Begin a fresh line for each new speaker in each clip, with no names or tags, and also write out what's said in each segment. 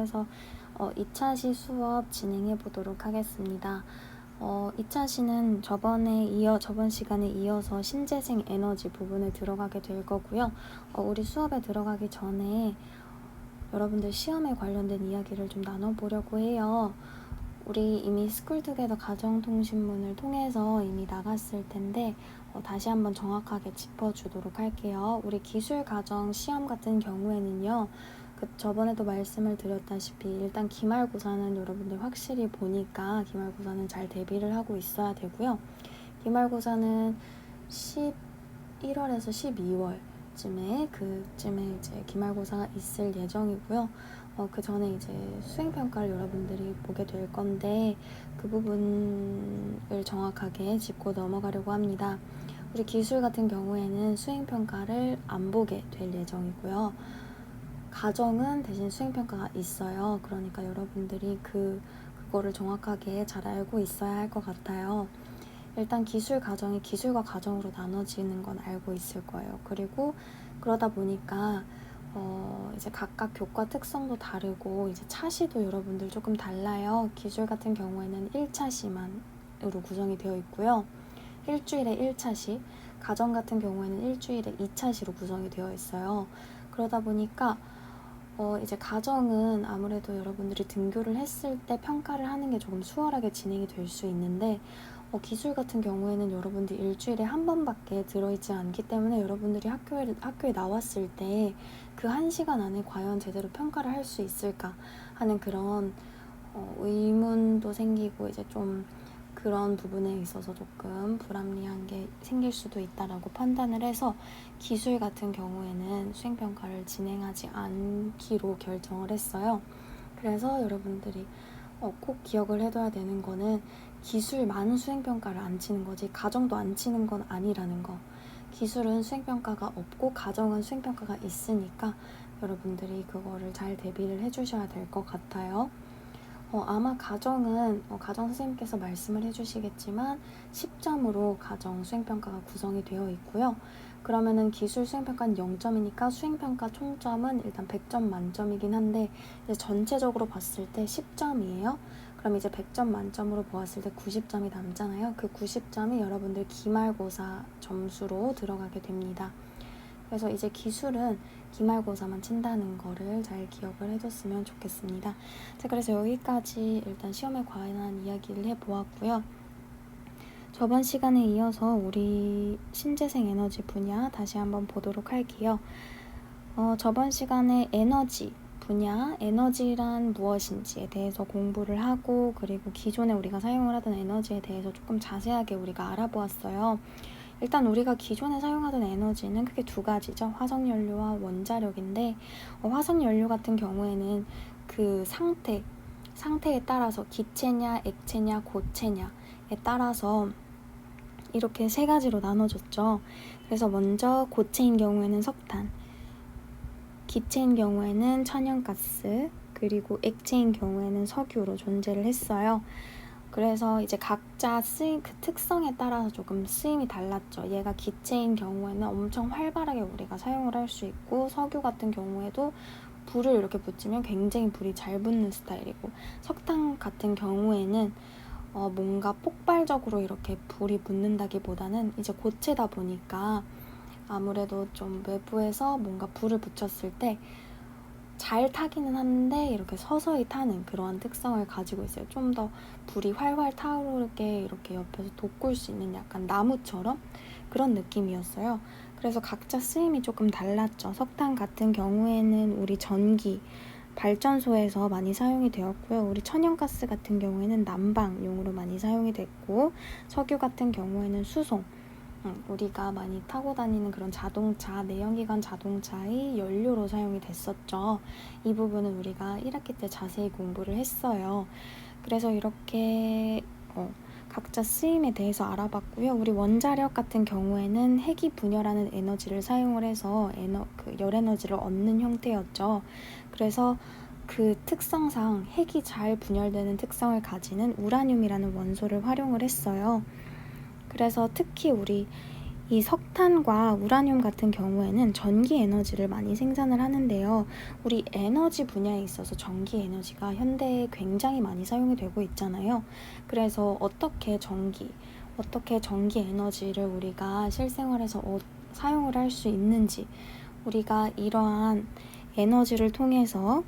그래서 2차 시 수업 진행해 보도록 하겠습니다. 2차 시는 저번 시간에 이어서 신재생 에너지 부분에 들어가게 될 거고요. 우리 수업에 들어가기 전에 여러분들 시험에 관련된 이야기를 좀 나눠보려고 해요. 우리 이미 스쿨투게더 가정통신문을 통해서 이미 나갔을 텐데 다시 한번 정확하게 짚어주도록 할게요. 우리 기술가정 시험 같은 경우에는요. 저번에도 말씀을 드렸다시피 일단 기말고사는 여러분들 확실히 보니까 기말고사는 잘 대비를 하고 있어야 되고요. 기말고사는 11월에서 12월쯤에 이제 기말고사가 있을 예정이고요. 그 전에 이제 수행평가를 여러분들이 보게 될 건데 그 부분을 정확하게 짚고 넘어가려고 합니다. 우리 기술 같은 경우에는 수행평가를 안 보게 될 예정이고요. 가정은 대신 수행평가가 있어요. 그러니까 여러분들이 그거를 정확하게 잘 알고 있어야 할 것 같아요. 일단 기술 가정이 기술과 가정으로 나눠지는 건 알고 있을 거예요. 그리고 그러다 보니까 이제 각각 교과 특성도 다르고 이제 차시도 여러분들 조금 달라요. 기술 같은 경우에는 1차 시만으로 구성이 되어 있고요. 일주일에 1차 시, 가정 같은 경우에는 일주일에 2차 시로 구성이 되어 있어요. 그러다 보니까 이제 가정은 아무래도 여러분들이 등교를 했을 때 평가를 하는 게 조금 수월하게 진행이 될 수 있는데 기술 같은 경우에는 여러분들이 일주일에 한 번밖에 들어있지 않기 때문에 여러분들이 학교에 나왔을 때 그 1시간 안에 과연 제대로 평가를 할 수 있을까 하는 그런 의문도 생기고 이제 좀 그런 부분에 있어서 조금 불합리한 게 생길 수도 있다라고 판단을 해서 기술 같은 경우에는 수행평가를 진행하지 않기로 결정을 했어요. 그래서 여러분들이 꼭 기억을 해둬야 되는 거는 기술만 수행평가를 안 치는 거지 가정도 안 치는 건 아니라는 거. 기술은 수행평가가 없고 가정은 수행평가가 있으니까 여러분들이 그거를 잘 대비를 해주셔야 될 것 같아요. 아마 가정 선생님께서 말씀을 해주시겠지만 10점으로 가정 수행평가가 구성이 되어 있고요. 그러면은 기술 수행평가는 0점이니까 수행평가 총점은 일단 100점 만점이긴 한데 이제 전체적으로 봤을 때 10점이에요. 그럼 이제 100점 만점으로 보았을 때 90점이 남잖아요. 그 90점이 여러분들 기말고사 점수로 들어가게 됩니다. 그래서 이제 기술은 기말고사만 친다는 거를 잘 기억을 해줬으면 좋겠습니다. 자, 그래서 여기까지 일단 시험에 관한 이야기를 해보았고요. 저번 시간에 이어서 우리 신재생 에너지 분야 다시 한번 보도록 할게요. 저번 시간에 에너지 분야, 에너지란 무엇인지에 대해서 공부를 하고 그리고 기존에 우리가 사용을 하던 에너지에 대해서 조금 자세하게 우리가 알아보았어요. 일단 우리가 기존에 사용하던 에너지는 크게 두 가지죠. 화석연료와 원자력인데 화석연료 같은 경우에는 그 상태에 따라서 기체냐, 액체냐, 고체냐에 따라서 이렇게 세 가지로 나눠졌죠. 그래서 먼저 고체인 경우에는 석탄, 기체인 경우에는 천연가스, 그리고 액체인 경우에는 석유로 존재를 했어요. 그래서 이제 각자 그 특성에 따라서 조금 쓰임이 달랐죠. 얘가 기체인 경우에는 엄청 활발하게 우리가 사용을 할 수 있고 석유 같은 경우에도 불을 이렇게 붙이면 굉장히 불이 잘 붙는 스타일이고 석탄 같은 경우에는 뭔가 폭발적으로 이렇게 불이 붙는다기보다는 이제 고체다 보니까 아무래도 좀 외부에서 뭔가 불을 붙였을 때 잘 타기는 하는데 이렇게 서서히 타는 그러한 특성을 가지고 있어요. 좀 더 불이 활활 타오르게 이렇게 옆에서 돋굴 수 있는 약간 나무처럼 그런 느낌이었어요. 그래서 각자 쓰임이 조금 달랐죠. 석탄 같은 경우에는 우리 전기 발전소에서 많이 사용이 되었고요. 우리 천연가스 같은 경우에는 난방용으로 많이 사용이 됐고 석유 같은 경우에는 수송 우리가 많이 타고 다니는 그런 자동차, 내연기관 자동차의 연료로 사용이 됐었죠. 이 부분은 우리가 1학기 때 자세히 공부를 했어요. 그래서 이렇게 각자 쓰임에 대해서 알아봤고요. 우리 원자력 같은 경우에는 핵이 분열하는 에너지를 사용을 해서 열에너지를 얻는 형태였죠. 그래서 그 특성상 핵이 잘 분열되는 특성을 가지는 우라늄이라는 원소를 활용을 했어요. 그래서 특히 우리 이 석탄과 우라늄 같은 경우에는 전기 에너지를 많이 생산을 하는데요. 우리 에너지 분야에 있어서 전기 에너지가 현대에 굉장히 많이 사용이 되고 있잖아요. 그래서 어떻게 전기 에너지를 우리가 실생활에서 사용을 할 수 있는지, 우리가 이러한 에너지를 통해서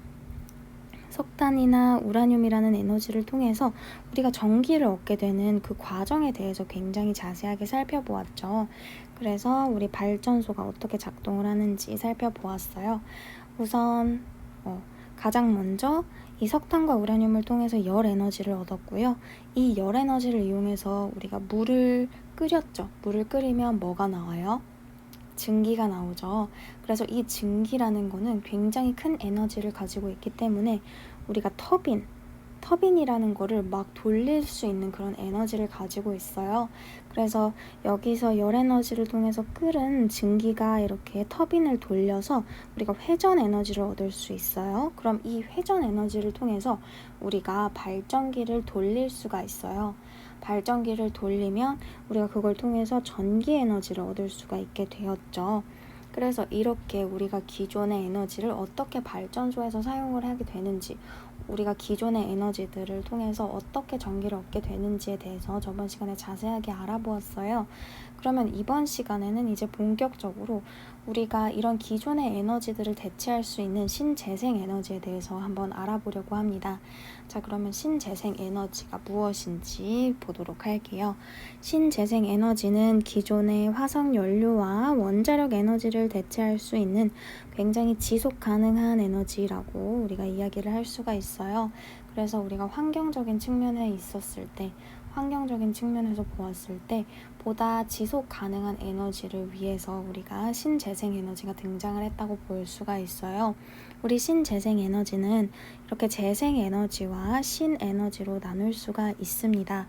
석탄이나 우라늄이라는 에너지를 통해서 우리가 전기를 얻게 되는 그 과정에 대해서 굉장히 자세하게 살펴보았죠. 그래서 우리 발전소가 어떻게 작동을 하는지 살펴보았어요. 우선 가장 먼저 이 석탄과 우라늄을 통해서 열 에너지를 얻었고요. 이 열 에너지를 이용해서 우리가 물을 끓였죠. 물을 끓이면 뭐가 나와요? 증기가 나오죠. 그래서 이 증기라는 거는 굉장히 큰 에너지를 가지고 있기 때문에 우리가 터빈이라는 거를 막 돌릴 수 있는 그런 에너지를 가지고 있어요. 그래서 여기서 열 에너지를 통해서 끓은 증기가 이렇게 터빈을 돌려서 우리가 회전 에너지를 얻을 수 있어요. 그럼 이 회전 에너지를 통해서 우리가 발전기를 돌릴 수가 있어요. 발전기를 돌리면 우리가 그걸 통해서 전기 에너지를 얻을 수가 있게 되었죠. 그래서 이렇게 우리가 기존의 에너지를 어떻게 발전소에서 사용을 하게 되는지, 우리가 기존의 에너지들을 통해서 어떻게 전기를 얻게 되는지에 대해서 저번 시간에 자세하게 알아보았어요. 그러면 이번 시간에는 이제 본격적으로 우리가 이런 기존의 에너지들을 대체할 수 있는 신재생 에너지에 대해서 한번 알아보려고 합니다. 자, 그러면 신재생 에너지가 무엇인지 보도록 할게요. 신재생 에너지는 기존의 화석 연료와 원자력 에너지를 대체할 수 있는 굉장히 지속 가능한 에너지라고 우리가 이야기를 할 수가 있어요. 그래서 우리가 환경적인 측면에서 보았을 때 보다 지속 가능한 에너지를 위해서 우리가 신재생 에너지가 등장을 했다고 볼 수가 있어요. 우리 신재생 에너지는 이렇게 재생 에너지와 신에너지로 나눌 수가 있습니다.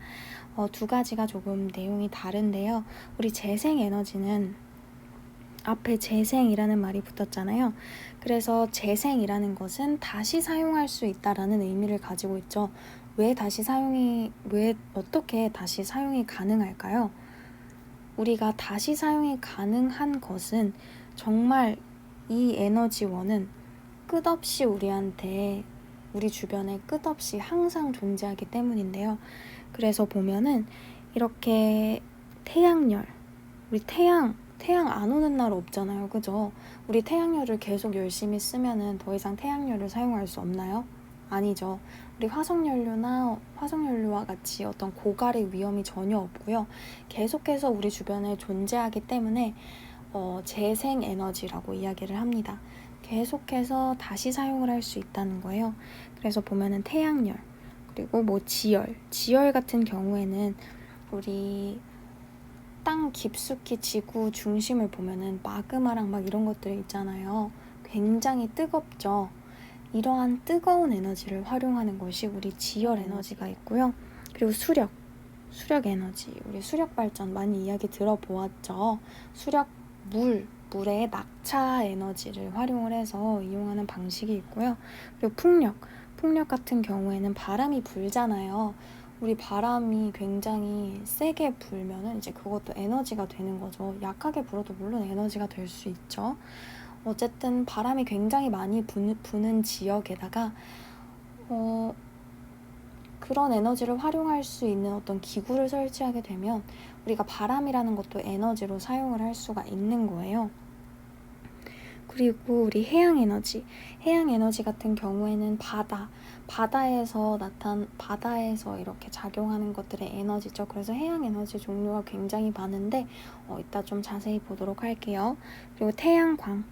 두 가지가 조금 내용이 다른데요. 우리 재생 에너지는 앞에 재생이라는 말이 붙었잖아요. 그래서 재생이라는 것은 다시 사용할 수 있다라는 의미를 가지고 있죠. 어떻게 다시 사용이 가능할까요? 우리가 다시 사용이 가능한 것은 정말 이 에너지원은 끝없이 우리 주변에 끝없이 항상 존재하기 때문인데요. 그래서 보면은 이렇게 우리 태양 안 오는 날 없잖아요. 그죠? 우리 태양열을 계속 열심히 쓰면은 더 이상 태양열을 사용할 수 없나요? 아니죠. 우리 화석연료와 같이 어떤 고갈의 위험이 전혀 없고요. 계속해서 우리 주변에 존재하기 때문에 재생 에너지라고 이야기를 합니다. 계속해서 다시 사용을 할 수 있다는 거예요. 그래서 보면은 태양열, 그리고 지열 같은 경우에는 우리 땅 깊숙이 지구 중심을 보면은 마그마랑 막 이런 것들 있잖아요. 굉장히 뜨겁죠. 이러한 뜨거운 에너지를 활용하는 것이 우리 지열 에너지가 있고요. 그리고 수력 에너지, 우리 수력 발전 많이 이야기 들어보았죠. 물의 낙차 에너지를 활용을 해서 이용하는 방식이 있고요. 그리고 풍력 같은 경우에는 바람이 불잖아요. 우리 바람이 굉장히 세게 불면은 이제 그것도 에너지가 되는 거죠. 약하게 불어도 물론 에너지가 될 수 있죠. 어쨌든 바람이 굉장히 많이 부는 지역에다가 그런 에너지를 활용할 수 있는 어떤 기구를 설치하게 되면 우리가 바람이라는 것도 에너지로 사용을 할 수가 있는 거예요. 그리고 우리 해양 에너지 같은 경우에는 바다에서 이렇게 작용하는 것들의 에너지죠. 그래서 해양 에너지 종류가 굉장히 많은데 이따 좀 자세히 보도록 할게요. 그리고 태양광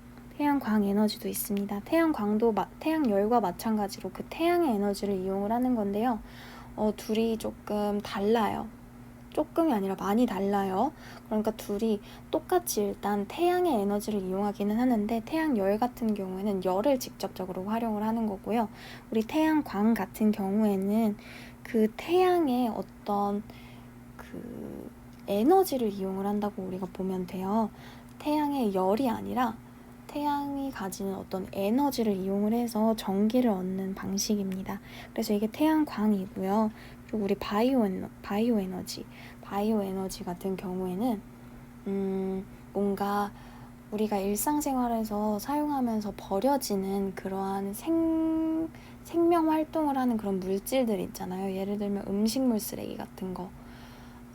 에너지도 있습니다. 태양열과 마찬가지로 그 태양의 에너지를 이용을 하는 건데요. 둘이 조금 달라요. 조금이 아니라 많이 달라요. 그러니까 둘이 똑같이 일단 태양의 에너지를 이용하기는 하는데 태양열 같은 경우에는 열을 직접적으로 활용을 하는 거고요. 우리 태양광 같은 경우에는 그 태양의 어떤 그 에너지를 이용을 한다고 우리가 보면 돼요. 태양의 열이 아니라 태양이 가지는 어떤 에너지를 이용을 해서 전기를 얻는 방식입니다. 그래서 이게 태양광이고요. 그리고 우리 바이오 에너지 같은 경우에는 뭔가 우리가 일상생활에서 사용하면서 버려지는 그러한 생명 활동을 하는 그런 물질들 있잖아요. 예를 들면 음식물 쓰레기 같은 거,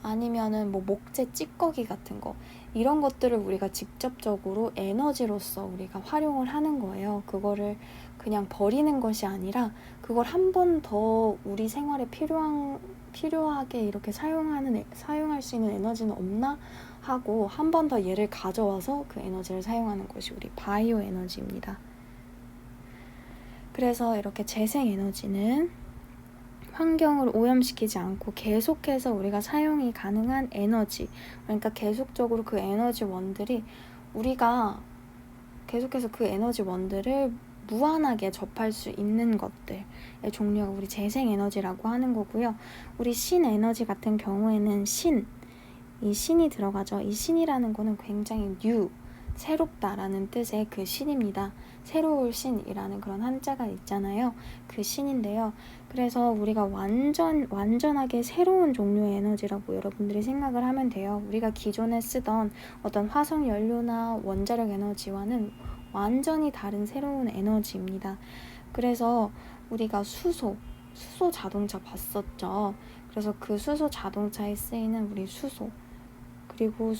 아니면은 뭐 목재 찌꺼기 같은 거, 이런 것들을 우리가 직접적으로 에너지로서 우리가 활용을 하는 거예요. 그거를 그냥 버리는 것이 아니라 그걸 한 번 더 우리 생활에 필요하게 이렇게 사용할 수 있는 에너지는 없나 하고 한 번 더 얘를 가져와서 그 에너지를 사용하는 것이 우리 바이오 에너지입니다. 그래서 이렇게 재생 에너지는 환경을 오염시키지 않고 계속해서 우리가 사용이 가능한 에너지, 그러니까 계속적으로 그 에너지원들이 우리가 계속해서 그 에너지원들을 무한하게 접할 수 있는 것들의 종류가 우리 재생에너지라고 하는 거고요. 우리 신에너지 같은 경우에는 이 신이 들어가죠. 이 신이라는 거는 굉장히 new, 새롭다라는 뜻의 그 신입니다. 새로울 신이라는 그런 한자가 있잖아요. 그 신인데요. 그래서 우리가 완전하게 새로운 종류의 에너지라고 여러분들이 생각을 하면 돼요. 우리가 기존에 쓰던 어떤 화석 연료나 원자력 에너지와는 완전히 다른 새로운 에너지입니다. 그래서 우리가 수소 자동차 봤었죠. 그래서 그 수소 자동차에 쓰이는 우리 수소, 그리고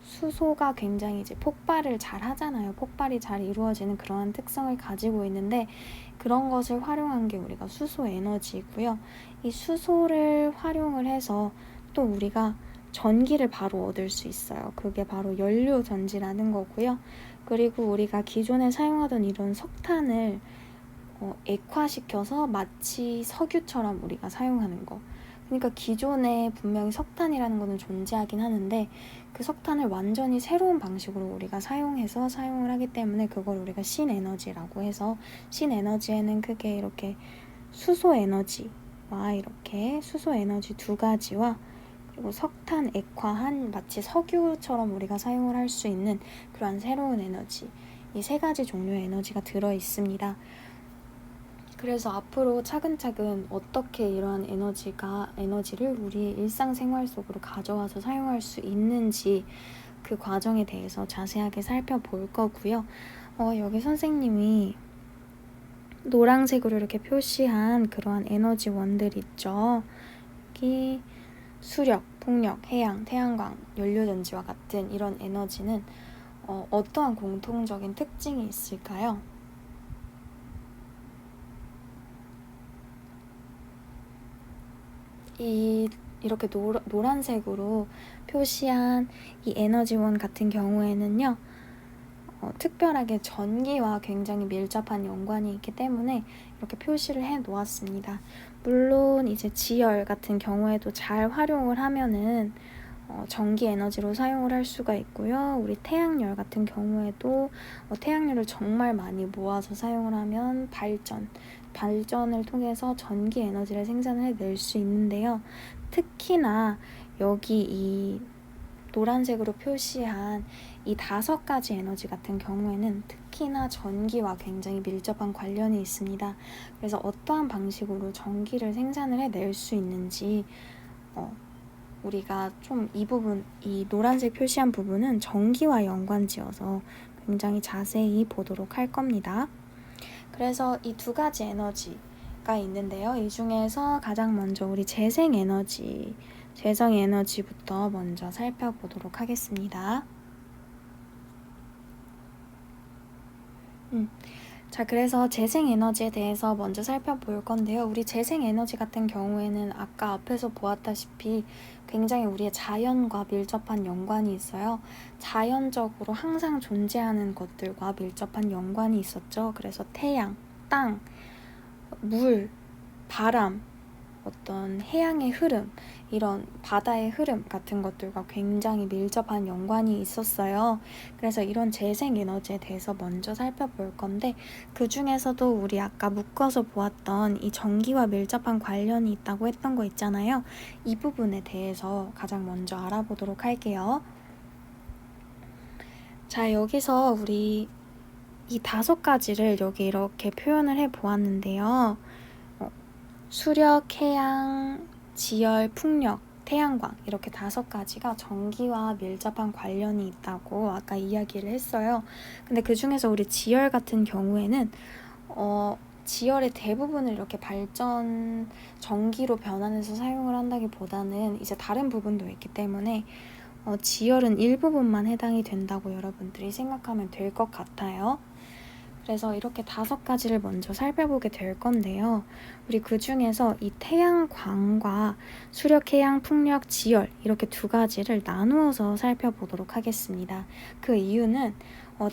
수소가 굉장히 이제 폭발을 잘 하잖아요. 폭발이 잘 이루어지는 그러한 특성을 가지고 있는데, 그런 것을 활용한 게 우리가 수소 에너지이고요. 이 수소를 활용을 해서 또 우리가 전기를 바로 얻을 수 있어요. 그게 바로 연료 전지라는 거고요. 그리고 우리가 기존에 사용하던 이런 석탄을 액화시켜서 마치 석유처럼 우리가 사용하는 거. 그러니까 기존에 분명히 석탄이라는 거는 존재하긴 하는데 그 석탄을 완전히 새로운 방식으로 우리가 사용을 하기 때문에 그걸 우리가 신에너지라고 해서, 신에너지에는 크게 이렇게 수소에너지와 이렇게 수소에너지 두 가지와 그리고 석탄 액화한 마치 석유처럼 우리가 사용을 할 수 있는 그러한 새로운 에너지, 이 세 가지 종류의 에너지가 들어 있습니다. 그래서 앞으로 차근차근 어떻게 이러한 에너지를 우리 일상생활 속으로 가져와서 사용할 수 있는지 그 과정에 대해서 자세하게 살펴볼 거고요. 여기 선생님이 노란색으로 이렇게 표시한 그러한 에너지원들 있죠. 여기 수력, 풍력, 해양, 태양광, 연료전지와 같은 이런 에너지는 어떠한 공통적인 특징이 있을까요? 이렇게 노란색으로 표시한 이 에너지원 같은 경우에는요, 특별하게 전기와 굉장히 밀접한 연관이 있기 때문에 이렇게 표시를 해 놓았습니다. 물론 이제 지열 같은 경우에도 잘 활용을 하면은 전기 에너지로 사용을 할 수가 있고요. 우리 태양열 같은 경우에도 태양열을 정말 많이 모아서 사용을 하면 발전을 통해서 전기 에너지를 생산을 해낼 수 있는데요. 특히나 여기 이 노란색으로 표시한 이 5가지 에너지 같은 경우에는 특히나 전기와 굉장히 밀접한 관련이 있습니다. 그래서 어떠한 방식으로 전기를 생산을 해낼 수 있는지 우리가 좀 이 노란색 표시한 부분은 전기와 연관지어서 굉장히 자세히 보도록 할 겁니다. 그래서 이 2가지 에너지가 있는데요. 이 중에서 가장 먼저 우리 재생에너지부터 먼저 살펴보도록 하겠습니다. 자, 그래서 재생에너지에 대해서 먼저 살펴볼 건데요. 우리 재생에너지 같은 경우에는 아까 앞에서 보았다시피 굉장히 우리의 자연과 밀접한 연관이 있어요. 자연적으로 항상 존재하는 것들과 밀접한 연관이 있었죠. 그래서 태양, 땅, 물, 바람, 어떤 해양의 흐름, 이런 바다의 흐름 같은 것들과 굉장히 밀접한 연관이 있었어요. 그래서 이런 재생에너지에 대해서 먼저 살펴볼 건데, 그 중에서도 우리 아까 묶어서 보았던 이 전기와 밀접한 관련이 있다고 했던 거 있잖아요. 이 부분에 대해서 가장 먼저 알아보도록 할게요. 자, 여기서 우리 이 5가지를 여기 이렇게 표현을 해 보았는데요. 수력, 해양, 지열, 풍력, 태양광 이렇게 5가지가 전기와 밀접한 관련이 있다고 아까 이야기를 했어요. 근데 그 중에서 우리 지열 같은 경우에는 지열의 대부분을 이렇게 발전 전기로 변환해서 사용을 한다기보다는 이제 다른 부분도 있기 때문에 지열은 일부분만 해당이 된다고 여러분들이 생각하면 될 것 같아요. 그래서 이렇게 5가지를 먼저 살펴보게 될 건데요. 우리 그 중에서 이 태양광과 수력, 해양, 풍력, 지열 이렇게 2가지를 나누어서 살펴보도록 하겠습니다. 그 이유는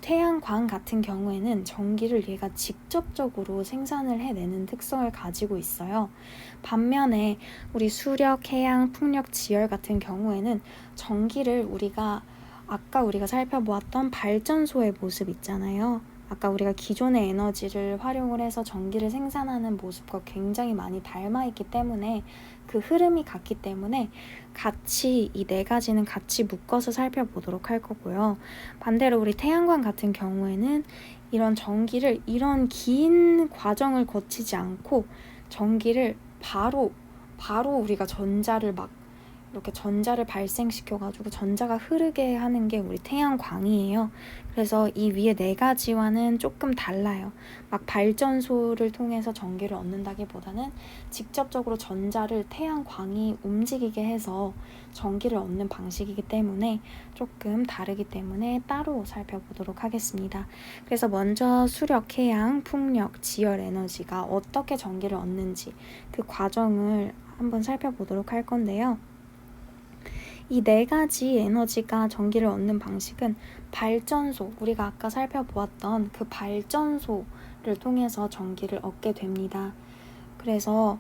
태양광 같은 경우에는 전기를 얘가 직접적으로 생산을 해내는 특성을 가지고 있어요. 반면에 우리 수력, 해양, 풍력, 지열 같은 경우에는 전기를 아까 우리가 살펴보았던 발전소의 모습 있잖아요. 아까 우리가 기존의 에너지를 활용을 해서 전기를 생산하는 모습과 굉장히 많이 닮아있기 때문에 그 흐름이 같기 때문에 이 4가지는 같이 묶어서 살펴보도록 할 거고요. 반대로 우리 태양광 같은 경우에는 이런 전기를 이런 긴 과정을 거치지 않고 전기를 바로 우리가 이렇게 전자를 발생시켜가지고 전자가 흐르게 하는 게 우리 태양광이에요. 그래서 이 위에 4가지와는 조금 달라요. 막 발전소를 통해서 전기를 얻는다기보다는 직접적으로 전자를 태양광이 움직이게 해서 전기를 얻는 방식이기 때문에 조금 다르기 때문에 따로 살펴보도록 하겠습니다. 그래서 먼저 수력, 해양, 풍력, 지열 에너지가 어떻게 전기를 얻는지 그 과정을 한번 살펴보도록 할 건데요. 이 4가지 에너지가 전기를 얻는 방식은 발전소, 우리가 아까 살펴보았던 그 발전소를 통해서 전기를 얻게 됩니다. 그래서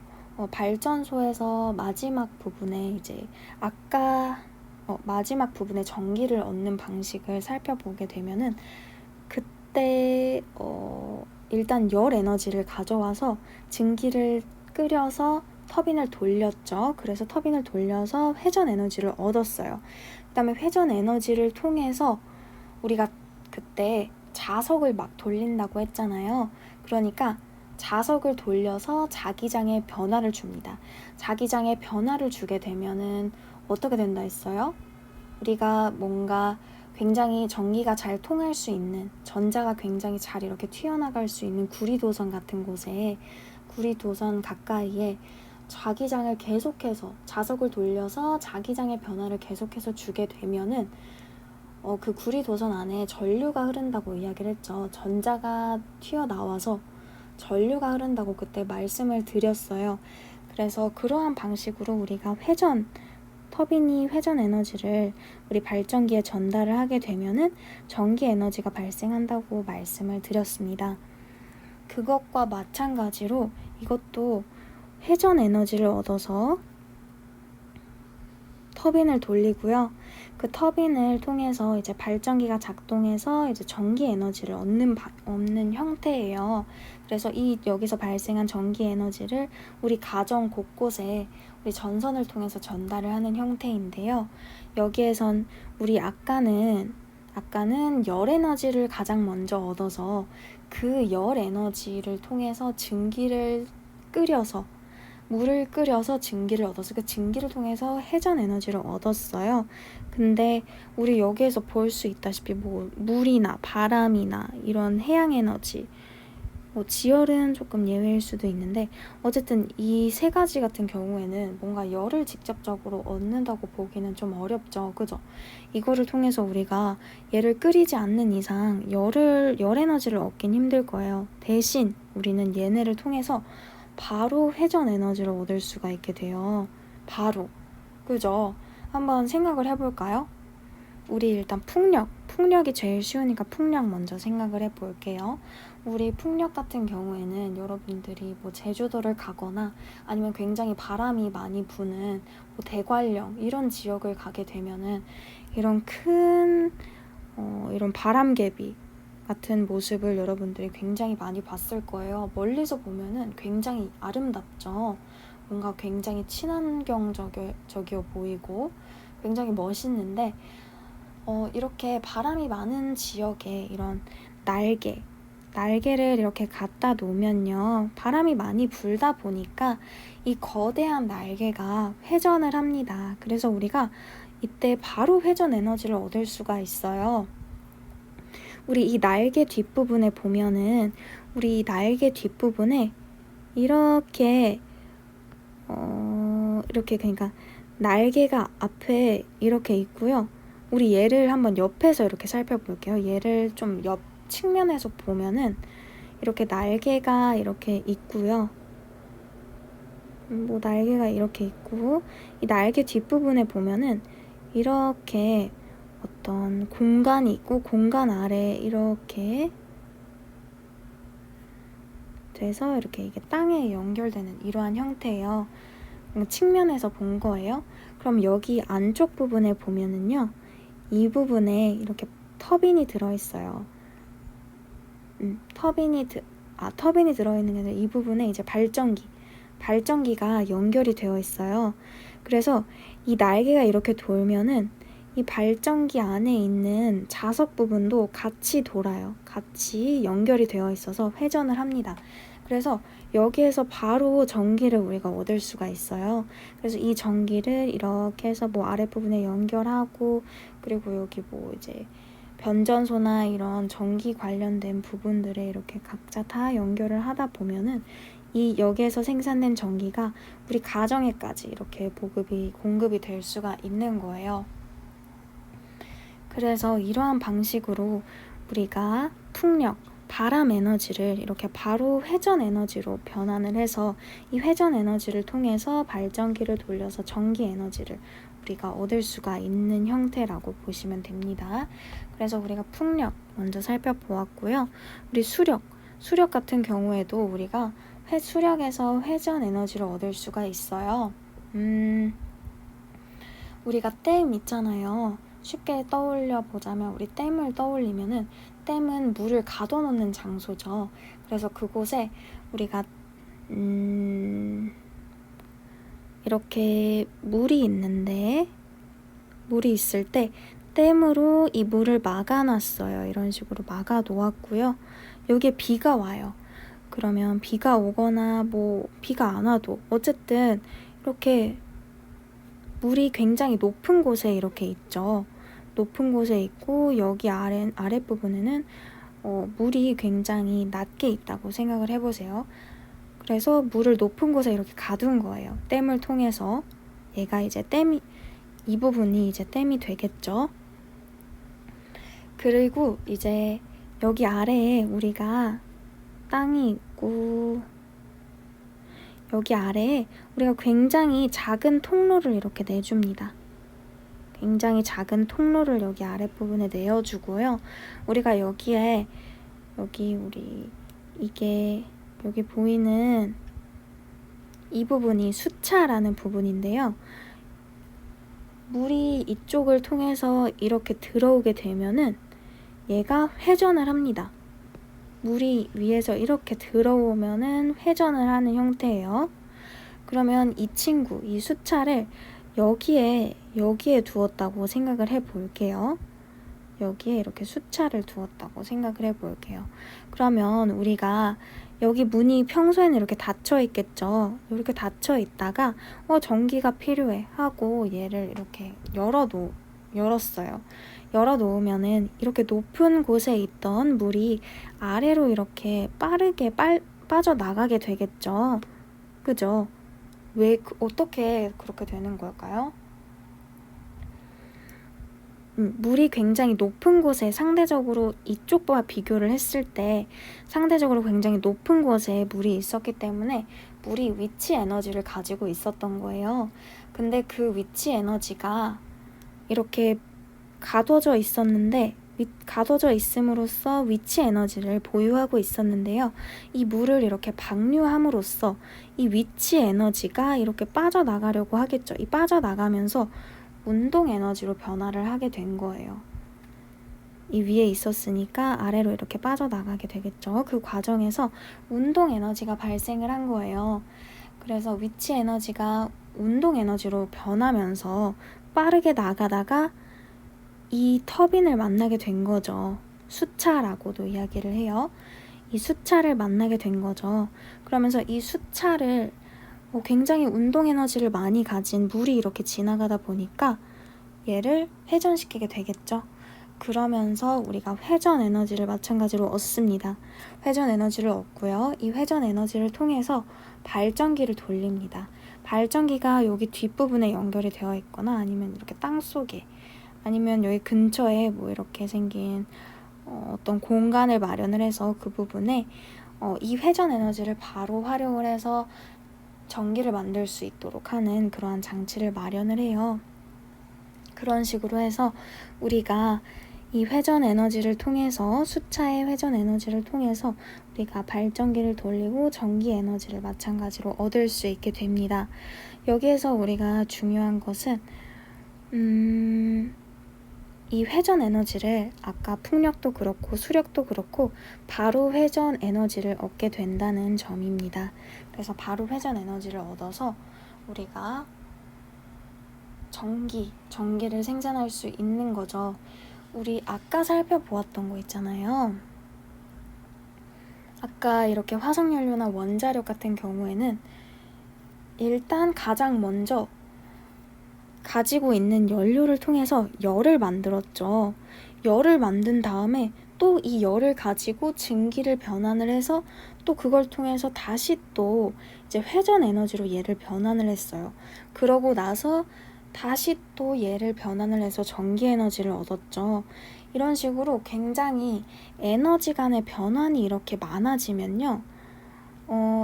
발전소에서 마지막 부분에 마지막 부분에 전기를 얻는 방식을 살펴보게 되면은 그때 일단 열 에너지를 가져와서 증기를 끓여서 터빈을 돌렸죠. 그래서 터빈을 돌려서 회전 에너지를 얻었어요. 그 다음에 회전 에너지를 통해서 우리가 그때 자석을 막 돌린다고 했잖아요. 그러니까 자석을 돌려서 자기장에 변화를 줍니다. 자기장에 변화를 주게 되면은 어떻게 된다 했어요? 우리가 뭔가 굉장히 전기가 잘 통할 수 있는, 전자가 굉장히 잘 이렇게 튀어나갈 수 있는 구리도선 같은 곳에, 구리도선 가까이에 자기장을 계속해서 자석을 돌려서 자기장의 변화를 계속해서 주게 되면은 그 구리도선 안에 전류가 흐른다고 이야기를 했죠. 전자가 튀어나와서 전류가 흐른다고 그때 말씀을 드렸어요. 그래서 그러한 방식으로 우리가 터빈이 회전 에너지를 우리 발전기에 전달을 하게 되면은 전기 에너지가 발생한다고 말씀을 드렸습니다. 그것과 마찬가지로 이것도 회전 에너지를 얻어서 터빈을 돌리고요. 그 터빈을 통해서 이제 발전기가 작동해서 이제 전기 에너지를 얻는 형태예요. 그래서 여기서 발생한 전기 에너지를 우리 가정 곳곳에 우리 전선을 통해서 전달을 하는 형태인데요. 여기에선 우리 아까는 열 에너지를 가장 먼저 얻어서 그 열 에너지를 통해서 물을 끓여서 증기를 얻어서 그 증기를 통해서 회전 에너지를 얻었어요. 근데 우리 여기에서 볼 수 있다시피 물이나 바람이나 이런 해양 에너지, 지열은 조금 예외일 수도 있는데 어쨌든 이 3가지 같은 경우에는 뭔가 열을 직접적으로 얻는다고 보기는 좀 어렵죠. 그죠? 이거를 통해서 우리가 얘를 끓이지 않는 이상 열 에너지를 얻긴 힘들 거예요. 대신 우리는 얘네를 통해서 바로 회전 에너지를 얻을 수가 있게 돼요. 바로. 그죠? 한번 생각을 해볼까요? 우리 일단 풍력이 제일 쉬우니까 풍력 먼저 생각을 해볼게요. 우리 풍력 같은 경우에는 여러분들이 제주도를 가거나 아니면 굉장히 바람이 많이 부는 대관령 이런 지역을 가게 되면은 이런 큰 이런 바람개비 같은 모습을 여러분들이 굉장히 많이 봤을 거예요. 멀리서 보면은 굉장히 아름답죠. 뭔가 굉장히 친환경적이어 보이고 굉장히 멋있는데 이렇게 바람이 많은 지역에 이런 날개, 날개를 이렇게 갖다 놓으면요. 바람이 많이 불다 보니까 이 거대한 날개가 회전을 합니다. 그래서 우리가 이때 바로 회전 에너지를 얻을 수가 있어요. 우리 이 날개 뒷부분에 보면은 우리 이 날개 뒷부분에 이렇게 이렇게 그러니까 날개가 앞에 이렇게 있고요. 우리 얘를 한번 옆에서 이렇게 살펴볼게요. 얘를 좀 옆 측면에서 보면은 이렇게 날개가 이렇게 있고요. 뭐 날개가 이렇게 있고 이 날개 뒷부분에 보면은 이렇게 어떤 공간이 있고 공간 아래 이렇게 돼서 이렇게 이게 땅에 연결되는 이러한 형태예요. 측면에서 본 거예요. 그럼 여기 안쪽 부분에 보면은요. 이 부분에 이렇게 터빈이 들어있어요. 터빈이 들어있는 게 아니라 이 부분에 이제 발전기가 연결이 되어 있어요. 그래서 이 날개가 이렇게 돌면은 이 발전기 안에 있는 자석 부분도 같이 돌아요. 같이 연결이 되어 있어서 회전을 합니다. 그래서 여기에서 바로 전기를 우리가 얻을 수가 있어요. 그래서 이 전기를 이렇게 해서 뭐 아랫부분에 연결하고 그리고 여기 뭐 이제 변전소나 이런 전기 관련된 부분들에 이렇게 각자 다 연결을 하다 보면은 이 여기에서 생산된 전기가 우리 가정에까지 이렇게 공급이 될 수가 있는 거예요. 그래서 이러한 방식으로 우리가 풍력, 바람 에너지를 이렇게 바로 회전 에너지로 변환을 해서 이 회전 에너지를 통해서 발전기를 돌려서 전기 에너지를 우리가 얻을 수가 있는 형태라고 보시면 됩니다. 그래서 우리가 풍력 먼저 살펴보았고요. 우리 수력 같은 경우에도 우리가 수력에서 회전 에너지를 얻을 수가 있어요. 우리가 댐 있잖아요. 쉽게 떠올려 보자면 우리 댐을 떠올리면은 댐은 물을 가둬놓는 장소죠. 그래서 그곳에 우리가 이렇게 물이 있을 때 댐으로 이 물을 막아놨어요. 이런 식으로 막아 놓았고요. 여기에 비가 와요. 그러면 비가 오거나 뭐 비가 안 와도 어쨌든 이렇게 물이 굉장히 높은 곳에 이렇게 있죠. 높은 곳에 있고 여기 아랫부분에는 물이 굉장히 낮게 있다고 생각을 해보세요. 그래서 물을 높은 곳에 이렇게 가둔 거예요. 댐을 통해서 얘가 이제 이 부분이 이제 댐이 되겠죠. 그리고 이제 여기 아래에 우리가 땅이 있고 여기 아래에 우리가 굉장히 작은 통로를 이렇게 내줍니다. 굉장히 작은 통로를 여기 아랫부분에 내어주고요. 우리가 여기 보이는 이 부분이 수차라는 부분인데요. 물이 이쪽을 통해서 이렇게 들어오게 되면은 얘가 회전을 합니다. 물이 위에서 이렇게 들어오면은 회전을 하는 형태예요. 그러면 이 수차를 여기에 두었다고 생각을 해볼게요. 여기에 이렇게 수차를 두었다고 생각을 해볼게요. 그러면 우리가 여기 문이 평소에는 이렇게 닫혀 있겠죠. 이렇게 닫혀 있다가 전기가 필요해 하고 얘를 이렇게 열었어요. 열어 놓으면은 이렇게 높은 곳에 있던 물이 아래로 이렇게 빠르게 빠져나가게 되겠죠. 그죠? 어떻게 그렇게 되는 걸까요? 물이 굉장히 높은 곳에 상대적으로 이쪽과 비교를 했을 때 상대적으로 굉장히 높은 곳에 물이 있었기 때문에 물이 위치 에너지를 가지고 있었던 거예요. 근데 그 위치 에너지가 이렇게 가둬져 있음으로써 위치 에너지를 보유하고 있었는데요. 이 물을 이렇게 방류함으로써 이 위치 에너지가 이렇게 빠져나가려고 하겠죠. 이 빠져나가면서 운동 에너지로 변화를 하게 된 거예요. 이 위에 있었으니까 아래로 이렇게 빠져나가게 되겠죠. 그 과정에서 운동 에너지가 발생을 한 거예요. 그래서 위치 에너지가 운동 에너지로 변하면서 빠르게 나가다가 이 터빈을 만나게 된 거죠. 수차라고도 이야기를 해요. 이 수차를 만나게 된 거죠. 그러면서 이 수차를 굉장히 운동 에너지를 많이 가진 물이 이렇게 지나가다 보니까 얘를 회전시키게 되겠죠. 그러면서 우리가 회전 에너지를 마찬가지로 얻습니다. 회전 에너지를 얻고요. 이 회전 에너지를 통해서 발전기를 돌립니다. 발전기가 여기 뒷부분에 연결이 되어 있거나 아니면 이렇게 땅 속에 아니면 여기 근처에 뭐 이렇게 생긴 어떤 공간을 마련을 해서 그 부분에 이 회전 에너지를 바로 활용을 해서 전기를 만들 수 있도록 하는 그러한 장치를 마련을 해요. 그런 식으로 해서 우리가 이 회전 에너지를 통해서 수차의 회전 에너지를 통해서 우리가 발전기를 돌리고 전기 에너지를 마찬가지로 얻을 수 있게 됩니다. 여기에서 우리가 중요한 것은 이 회전 에너지를 아까 풍력도 그렇고 수력도 그렇고 바로 회전 에너지를 얻게 된다는 점입니다. 그래서 바로 회전 에너지를 얻어서 우리가 전기를 생산할 수 있는 거죠. 우리 아까 살펴보았던 거 있잖아요. 아까 이렇게 화석연료나 원자력 같은 경우에는 일단 가장 먼저 가지고 있는 연료를 통해서 열을 만들었죠. 열을 만든 다음에 또 이 열을 가지고 증기를 변환을 해서 또 그걸 통해서 다시 또 이제 회전 에너지로 얘를 변환을 했어요. 그러고 나서 다시 또 얘를 변환을 해서 전기 에너지를 얻었죠. 이런 식으로 굉장히 에너지 간의 변환이 이렇게 많아지면요.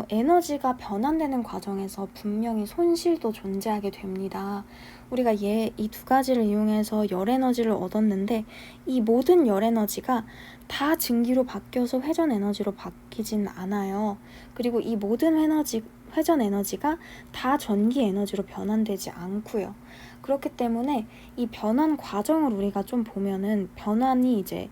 에너지가 변환되는 과정에서 분명히 손실도 존재하게 됩니다. 우리가 이 두 가지를 이용해서 열 에너지를 얻었는데 이 모든 열 에너지가 다 증기로 바뀌어서 회전 에너지로 바뀌진 않아요. 그리고 이 모든 회전 에너지가 다 전기 에너지로 변환되지 않고요. 그렇기 때문에 이 변환 과정을 우리가 좀 보면은 변환이 이제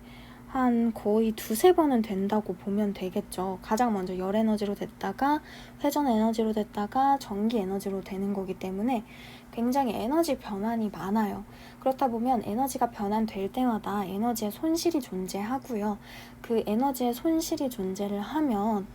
한 거의 두세 번은 된다고 보면 되겠죠. 가장 먼저 열 에너지로 됐다가 회전 에너지로 됐다가 전기 에너지로 되는 거기 때문에 굉장히 에너지 변환이 많아요. 그렇다 보면 에너지가 변환될 때마다 에너지의 손실이 존재하고요. 그 에너지의 손실이 존재를 하면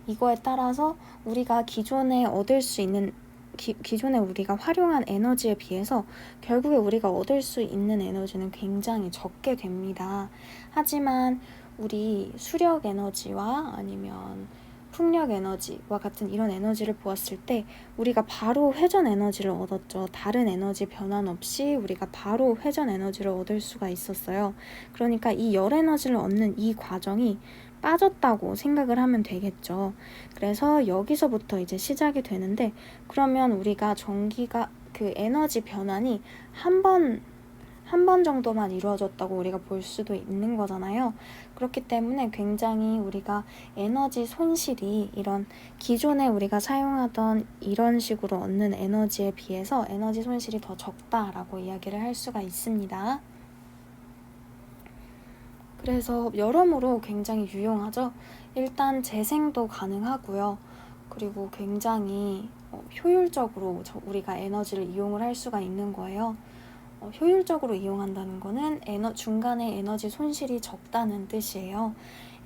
이거에 따라서 우리가 기존에 얻을 수 있는 기존에 우리가 활용한 에너지에 비해서 결국에 우리가 얻을 수 있는 에너지는 굉장히 적게 됩니다. 하지만 우리 수력 에너지와 아니면 풍력 에너지와 같은 이런 에너지를 보았을 때 우리가 바로 회전 에너지를 얻었죠. 다른 에너지 변환 없이 우리가 바로 회전 에너지를 얻을 수가 있었어요. 그러니까 이 열 에너지를 얻는 이 과정이 빠졌다고 생각을 하면 되겠죠. 그래서 여기서부터 이제 시작이 되는데 그러면 우리가 전기가 그 에너지 변환이 한 번 정도만 이루어졌다고 우리가 볼 수도 있는 거잖아요. 그렇기 때문에 굉장히 우리가 에너지 손실이 이런 기존에 우리가 사용하던 이런 식으로 얻는 에너지에 비해서 에너지 손실이 더 적다라고 이야기를 할 수가 있습니다. 그래서 여러모로 굉장히 유용하죠. 일단 재생도 가능하고요. 그리고 굉장히 효율적으로 우리가 에너지를 이용을 할 수가 있는 거예요. 효율적으로 이용한다는 거는 중간에 에너지 손실이 적다는 뜻이에요.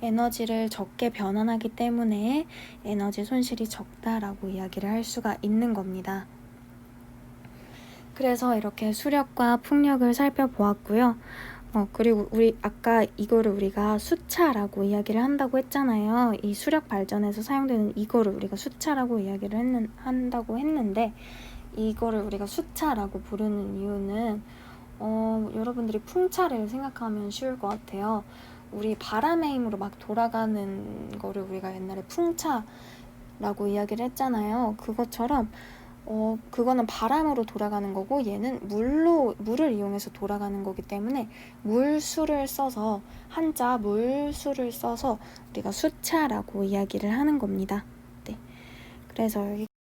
에너지를 적게 변환하기 때문에 에너지 손실이 적다라고 이야기를 할 수가 있는 겁니다. 그래서 이렇게 수력과 풍력을 살펴보았고요. 그리고 아까 이거를 우리가 수차라고 이야기를 한다고 했잖아요. 이 수력 발전에서 사용되는 이거를 우리가 수차라고 이야기를 한다고 했는데 이거를 우리가 수차라고 부르는 이유는 여러분들이 풍차를 생각하면 쉬울 것 같아요. 우리 바람의 힘으로 막 돌아가는 거를 우리가 옛날에 풍차라고 이야기를 했잖아요. 그것처럼 그거는 바람으로 돌아가는 거고 얘는 물을 이용해서 돌아가는 거기 때문에 물수를 써서 한자 물수를 써서 우리가 수차라고 이야기를 하는 겁니다. 네. 그래서 여기